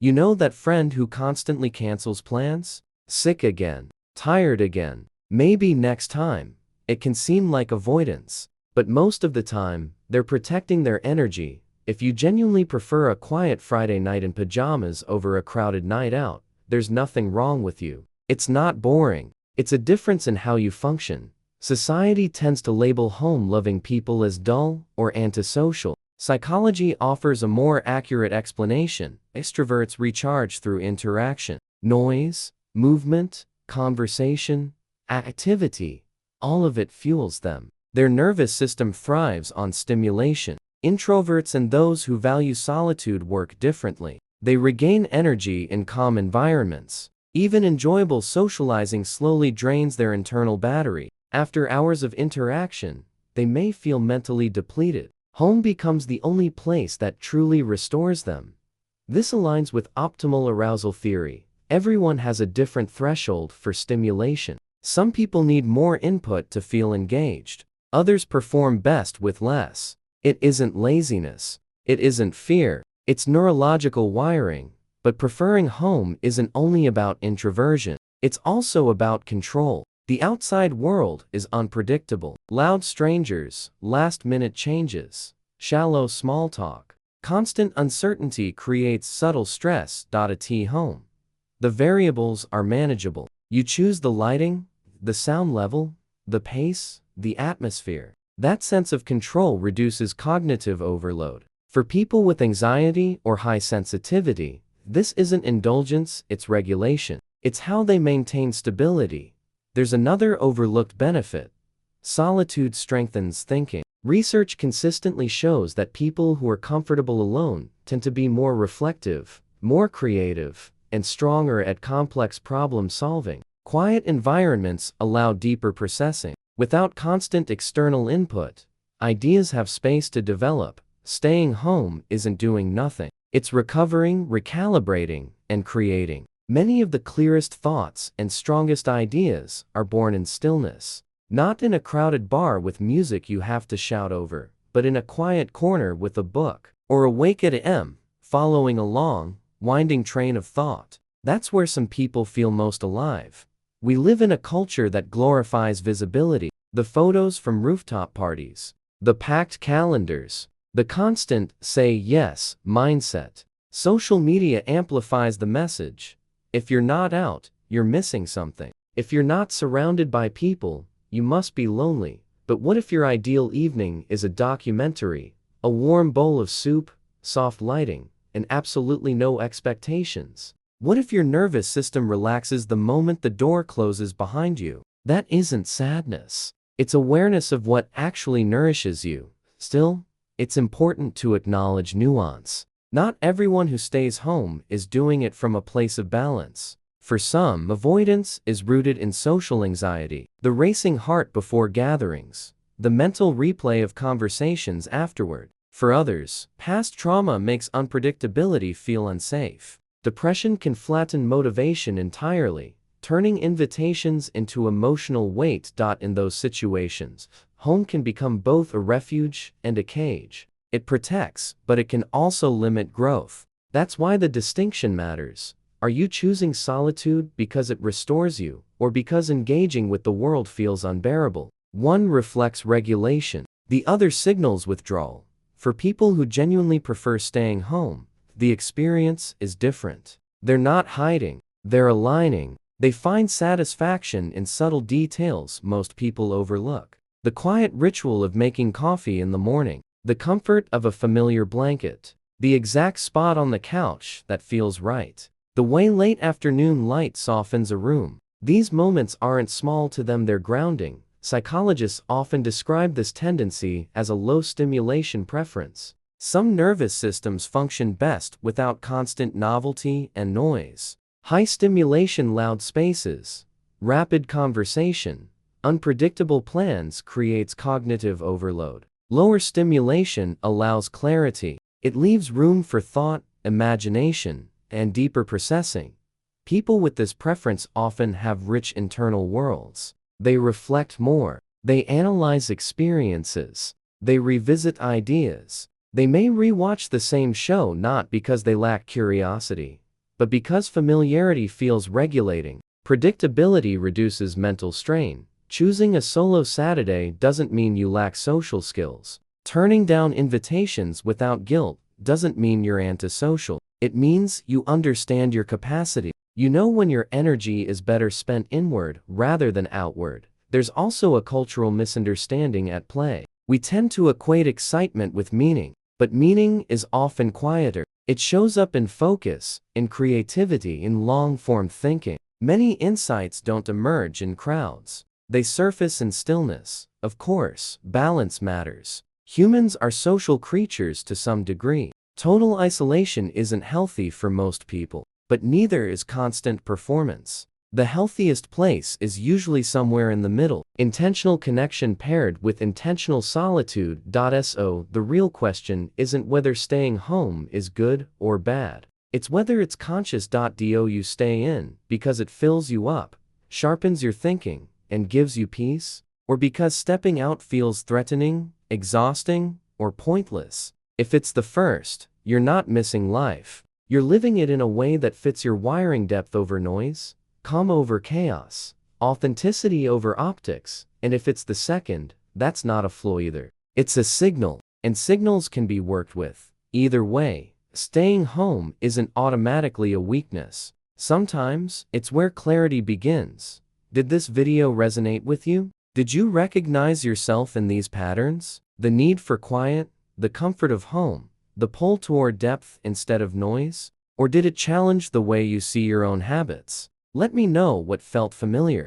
You know that friend who constantly cancels plans? Sick again. Tired again. Maybe next time. It can seem like avoidance, but most of the time, they're protecting their energy. If you genuinely prefer a quiet Friday night in pajamas over a crowded night out, there's nothing wrong with you. It's not boring. It's a difference in how you function. Society tends to label home-loving people as dull or antisocial. Psychology offers a more accurate explanation. Extroverts recharge through interaction. Noise, movement, conversation, activity, all of it fuels them. Their nervous system thrives on stimulation. Introverts and those who value solitude work differently. They regain energy in calm environments. Even enjoyable socializing slowly drains their internal battery. After hours of interaction, they may feel mentally depleted. Home becomes the only place that truly restores them. This aligns with optimal arousal theory. Everyone has a different threshold for stimulation. Some people need more input to feel engaged. Others perform best with less. It isn't laziness. It isn't fear. It's neurological wiring. But preferring home isn't only about introversion. It's also about control. The outside world is unpredictable. Loud strangers, last-minute changes, shallow small talk. Constant uncertainty creates subtle stress. At home, the variables are manageable. You choose the lighting, the sound level, the pace, the atmosphere. That sense of control reduces cognitive overload. For people with anxiety or high sensitivity, this isn't indulgence, it's regulation. It's how they maintain stability. There's another overlooked benefit. Solitude strengthens thinking. Research consistently shows that people who are comfortable alone tend to be more reflective, more creative, and stronger at complex problem solving. Quiet environments allow deeper processing. Without constant external input, ideas have space to develop. Staying home isn't doing nothing. It's recovering, recalibrating, and creating. Many of the clearest thoughts and strongest ideas are born in stillness. Not in a crowded bar with music you have to shout over, but in a quiet corner with a book, or awake at a.m., following a long, winding train of thought. That's where some people feel most alive. We live in a culture that glorifies visibility. The photos from rooftop parties, the packed calendars, the constant say yes mindset. Social media amplifies the message. If you're not out, you're missing something. If you're not surrounded by people, you must be lonely. But what if your ideal evening is a documentary, a warm bowl of soup, soft lighting, and absolutely no expectations? What if your nervous system relaxes the moment the door closes behind you? That isn't sadness. It's awareness of what actually nourishes you. Still, it's important to acknowledge nuance. Not everyone who stays home is doing it from a place of balance. For some, avoidance is rooted in social anxiety, the racing heart before gatherings, the mental replay of conversations afterward. For others, past trauma makes unpredictability feel unsafe. Depression can flatten motivation entirely, turning invitations into emotional weight. In those situations, home can become both a refuge and a cage. It protects, but it can also limit growth. That's why the distinction matters. Are you choosing solitude because it restores you, or because engaging with the world feels unbearable? One reflects regulation, the other signals withdrawal. For people who genuinely prefer staying home, the experience is different. They're not hiding, they're aligning. They find satisfaction in subtle details most people overlook. The quiet ritual of making coffee in the morning, the comfort of a familiar blanket, the exact spot on the couch that feels right, the way late afternoon light softens a room. These moments aren't small to them, they're grounding. Psychologists often describe this tendency as a low stimulation preference. Some nervous systems function best without constant novelty and noise. High stimulation, loud spaces, rapid conversation, unpredictable plans creates cognitive overload. Lower stimulation allows clarity. It leaves room for thought, imagination, and deeper processing. People with this preference often have rich internal worlds. They reflect more. They analyze experiences. They revisit ideas. They may rewatch the same show not because they lack curiosity, But because familiarity feels regulating, predictability reduces mental strain. Choosing a solo Saturday doesn't mean you lack social skills. Turning down invitations without guilt doesn't mean you're antisocial. It means you understand your capacity. You know when your energy is better spent inward rather than outward. There's also a cultural misunderstanding at play. We tend to equate excitement with meaning, but meaning is often quieter. It shows up in focus, in creativity, in long-form thinking. Many insights don't emerge in crowds. They surface in stillness. Of course, balance matters. Humans are social creatures to some degree. Total isolation isn't healthy for most people, but neither is constant performance. The healthiest place is usually somewhere in the middle. Intentional connection paired with intentional solitude. So, the real question isn't whether staying home is good or bad. It's whether it's conscious. Do you stay in because it fills you up, sharpens your thinking, and gives you peace? Or because stepping out feels threatening, exhausting, or pointless? If it's the first, you're not missing life. You're living it in a way that fits your wiring: depth over noise, calm over chaos, authenticity over optics. And if it's the second, that's not a flaw either. It's a signal, and signals can be worked with. Either way, staying home isn't automatically a weakness. Sometimes, it's where clarity begins. Did this video resonate with you? Did you recognize yourself in these patterns? The need for quiet, the comfort of home, the pull toward depth instead of noise? Or did it challenge the way you see your own habits? Let me know what felt familiar.